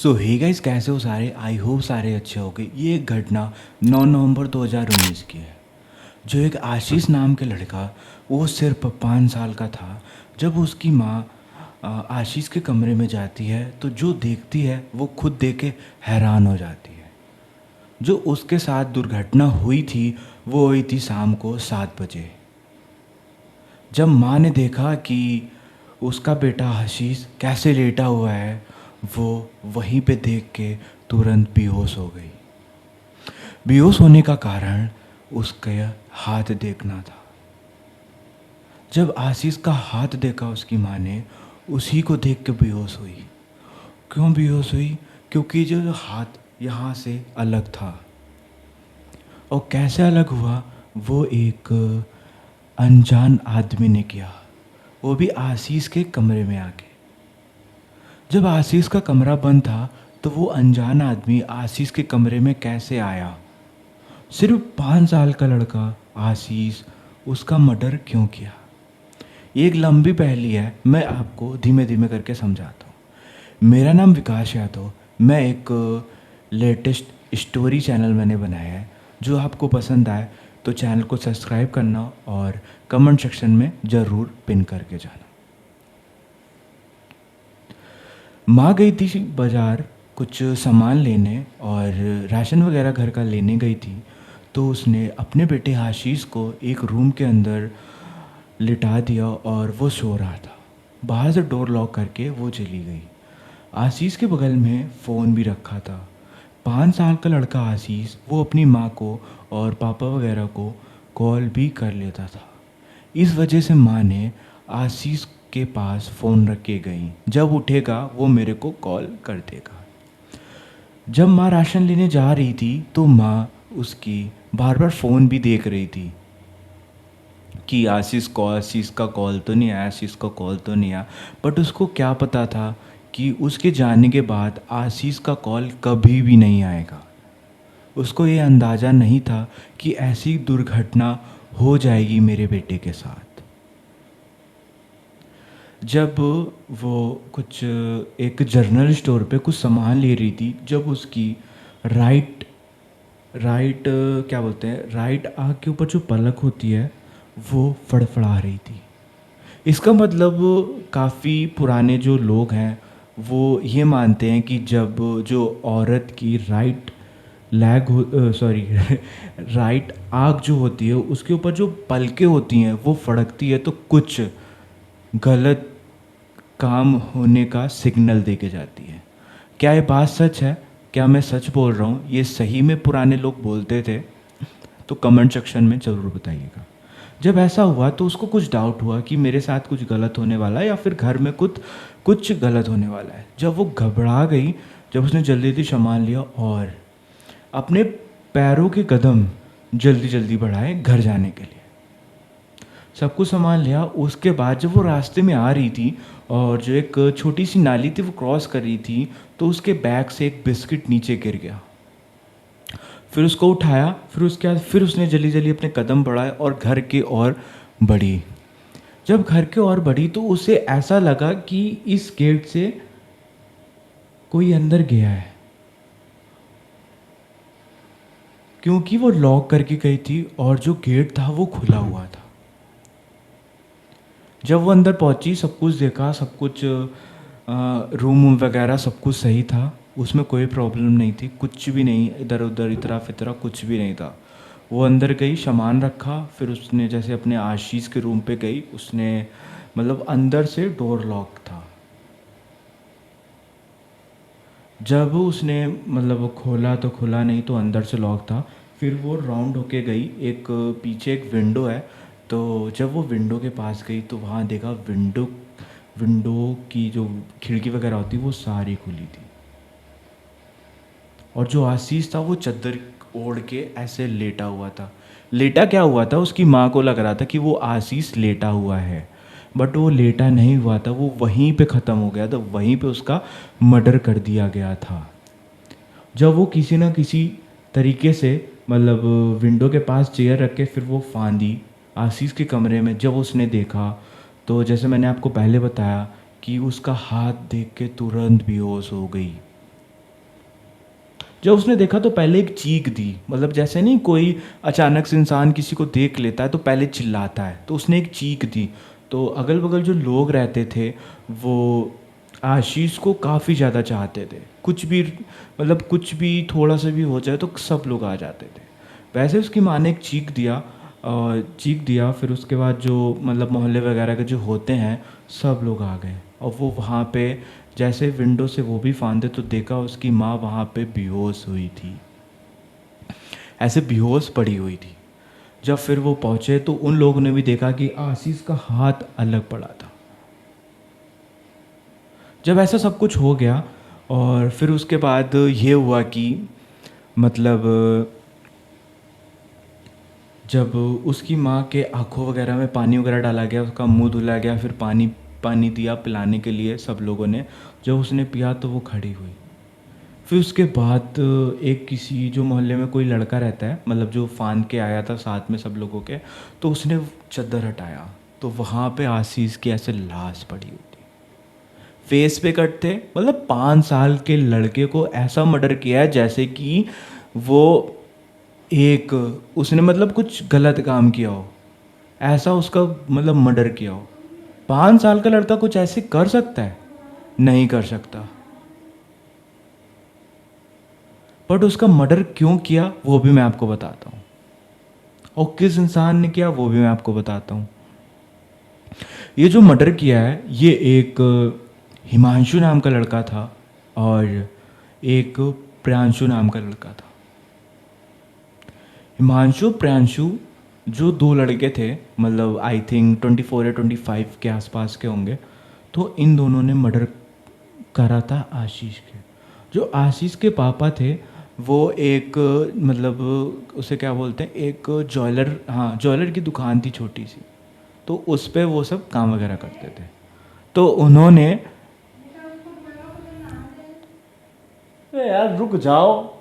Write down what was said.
सो hey guys, कैसे हो सारे? आई होप सारे अच्छे हो गए। ये एक घटना 9 नवंबर 2019 की है। जो एक आशीष नाम के लड़का, वो सिर्फ 5 साल का था। जब उसकी माँ आशीष के कमरे में जाती है तो जो देखती है वो खुद देख के हैरान हो जाती है। जो उसके साथ दुर्घटना हुई थी वो हुई थी शाम को 7 बजे। जब माँ ने देखा कि उसका बेटा आशीष कैसे लेटा हुआ है, वो वहीं पे देख के तुरंत बेहोश हो गई। बेहोश होने का कारण उसके हाथ देखना था। जब आशीष का हाथ देखा उसकी माँ ने, उसी को देख के बेहोश हुई। क्यों बेहोश हुई? क्योंकि जो हाथ यहाँ से अलग था। और कैसे अलग हुआ? वो एक अनजान आदमी ने किया, वो भी आशीष के कमरे में आके। जब आशीष का कमरा बंद था तो वो अनजान आदमी आशीष के कमरे में कैसे आया? सिर्फ 5 साल का लड़का आशीष, उसका मर्डर क्यों किया? ये एक लंबी पहेली है, मैं आपको धीमे धीमे करके समझाता हूँ। मेरा नाम विकास यादव। मैं एक लेटेस्ट स्टोरी चैनल मैंने बनाया है। जो आपको पसंद आए तो चैनल को सब्सक्राइब करना और कमेंट सेक्शन में ज़रूर पिन करके जाना। माँ गई थी बाज़ार कुछ सामान लेने और राशन वगैरह घर का लेने गई थी। तो उसने अपने बेटे आशीष को एक रूम के अंदर लिटा दिया और वो सो रहा था। बाहर से डोर लॉक करके वो चली गई। आशीष के बगल में फ़ोन भी रखा था। 5 साल का लड़का आशीष, वो अपनी माँ को और पापा वगैरह को कॉल भी कर लेता था। इस वजह से माँ ने आशीष के पास फ़ोन रख के गई, जब उठेगा वो मेरे को कॉल कर देगा। जब माँ राशन लेने जा रही थी तो माँ उसकी बार बार फ़ोन भी देख रही थी कि आशीष का कॉल तो नहीं आया, आशीष का कॉल तो नहीं आया। बट उसको क्या पता था कि उसके जाने के बाद आशीष का कॉल कभी भी नहीं आएगा। उसको ये अंदाज़ा नहीं था कि ऐसी दुर्घटना हो जाएगी मेरे बेटे के साथ। जब वो कुछ एक जनरल स्टोर पे कुछ सामान ले रही थी, जब उसकी राइट राइट क्या बोलते हैं, राइट आँख के ऊपर जो पलक होती है वो फड़फड़ा रही थी। इसका मतलब काफ़ी पुराने जो लोग हैं वो ये मानते हैं कि जब जो औरत की राइट लेग हो सॉरी राइट आँख जो होती है उसके ऊपर जो पलकें होती हैं वो फड़कती है तो कुछ गलत काम होने का सिग्नल दे के जाती है। क्या ये बात सच है? क्या मैं सच बोल रहा हूँ? ये सही में पुराने लोग बोलते थे? तो कमेंट सेक्शन में ज़रूर बताइएगा। जब ऐसा हुआ तो उसको कुछ डाउट हुआ कि मेरे साथ कुछ गलत होने वाला है या फिर घर में कुछ कुछ गलत होने वाला है। जब वो घबरा गई, जब उसने जल्दी जल्दी सामान लिया और अपने पैरों के कदम जल्दी जल्दी बढ़ाए घर जाने के लिए। सब कुछ सामान लिया। उसके बाद जब वो रास्ते में आ रही थी और जो एक छोटी सी नाली थी वो क्रॉस कर रही थी, तो उसके बैग से एक बिस्किट नीचे गिर गया। फिर उसको उठाया, फिर उसके बाद फिर उसने जल्दी जल्दी अपने कदम बढ़ाए और घर की ओर बढ़ी। जब घर की ओर बढ़ी तो उसे ऐसा लगा कि इस गेट से कोई अंदर गया है, क्योंकि वो लॉक करके गई थी और जो गेट था वो खुला हुआ था। जब वो अंदर पहुंची, सब कुछ देखा, सब कुछ रूम वगैरह सब कुछ सही था, उसमें कोई प्रॉब्लम नहीं थी, कुछ भी नहीं, इधर उधर इतरा फितरा कुछ भी नहीं था। वो अंदर गई, सामान रखा, फिर उसने जैसे अपने आशीष के रूम पे गई, उसने मतलब अंदर से डोर लॉक था। जब उसने मतलब वो खोला तो खुला नहीं, तो अंदर से लॉक था। फिर वो राउंड होके गई, एक पीछे एक विंडो है, तो जब वो विंडो के पास गई तो वहाँ देखा विंडो विंडो की जो खिड़की वगैरह होती वो सारी खुली थी। और जो आशीष था वो चादर ओढ़ के ऐसे लेटा हुआ था। लेटा क्या हुआ था, उसकी माँ को लग रहा था कि वो आशीष लेटा हुआ है, बट वो लेटा नहीं हुआ था, वो वहीं पे ख़त्म हो गया था, वहीं पे उसका मर्डर कर दिया गया था। जब वो किसी ना किसी तरीके से मतलब विंडो के पास चेयर रख के फिर वो फांदी आशीष के कमरे में, जब उसने देखा तो जैसे मैंने आपको पहले बताया कि उसका हाथ देख के तुरंत बेहोश हो गई। जब उसने देखा तो पहले एक चीख दी, मतलब जैसे नहीं कोई अचानक से इंसान किसी को देख लेता है तो पहले चिल्लाता है, तो उसने एक चीख दी। तो अगल बगल जो लोग रहते थे वो आशीष को काफ़ी ज़्यादा चाहते थे, कुछ भी मतलब कुछ भी थोड़ा सा भी हो जाए तो सब लोग आ जाते थे। वैसे उसकी माँ ने एक चीख दिया, फिर उसके बाद जो मतलब मोहल्ले वगैरह के जो होते हैं सब लोग आ गए, और वो वहाँ पे जैसे विंडो से वो भी फांदे तो देखा उसकी माँ वहाँ पे बेहोश हुई थी, ऐसे बेहोश पड़ी हुई थी। जब फिर वो पहुँचे तो उन लोगों ने भी देखा कि आशीष का हाथ अलग पड़ा था। जब ऐसा सब कुछ हो गया और फिर उसके बाद ये हुआ कि मतलब जब उसकी माँ के आँखों वगैरह में पानी वगैरह डाला गया, उसका मुंह धुला गया, फिर पानी पानी दिया पिलाने के लिए सब लोगों ने। जब उसने पिया तो वो खड़ी हुई। फिर उसके बाद एक किसी जो मोहल्ले में कोई लड़का रहता है, मतलब जो फांद के आया था साथ में सब लोगों के, तो उसने चादर हटाया तो वहाँ पे आशीष की ऐसे लाश पड़ी हुई थी, फेस पे कट थे। मतलब 5 साल के लड़के को ऐसा मर्डर किया है जैसे कि वो एक उसने मतलब कुछ गलत काम किया हो, ऐसा उसका मतलब मर्डर किया हो। 5 साल का लड़का कुछ ऐसे कर सकता है? नहीं कर सकता। बट उसका मर्डर क्यों किया वो भी मैं आपको बताता हूँ, और किस इंसान ने किया वो भी मैं आपको बताता हूँ। ये जो मर्डर किया है ये एक हिमांशु नाम का लड़का था और एक प्रियांशु नाम का लड़का था। हिमांशु प्रियांशु जो दो लड़के थे, मतलब आई थिंक 24 या 25 के आसपास के होंगे, तो इन दोनों ने मर्डर करा था आशीष के। जो आशीष के पापा थे वो एक मतलब उसे क्या बोलते हैं, एक ज्वेलर, हाँ ज्वेलर की दुकान थी छोटी सी, तो उस पे वो सब काम वगैरह करते थे। तो उन्होंने, अरे यार रुक जाओ,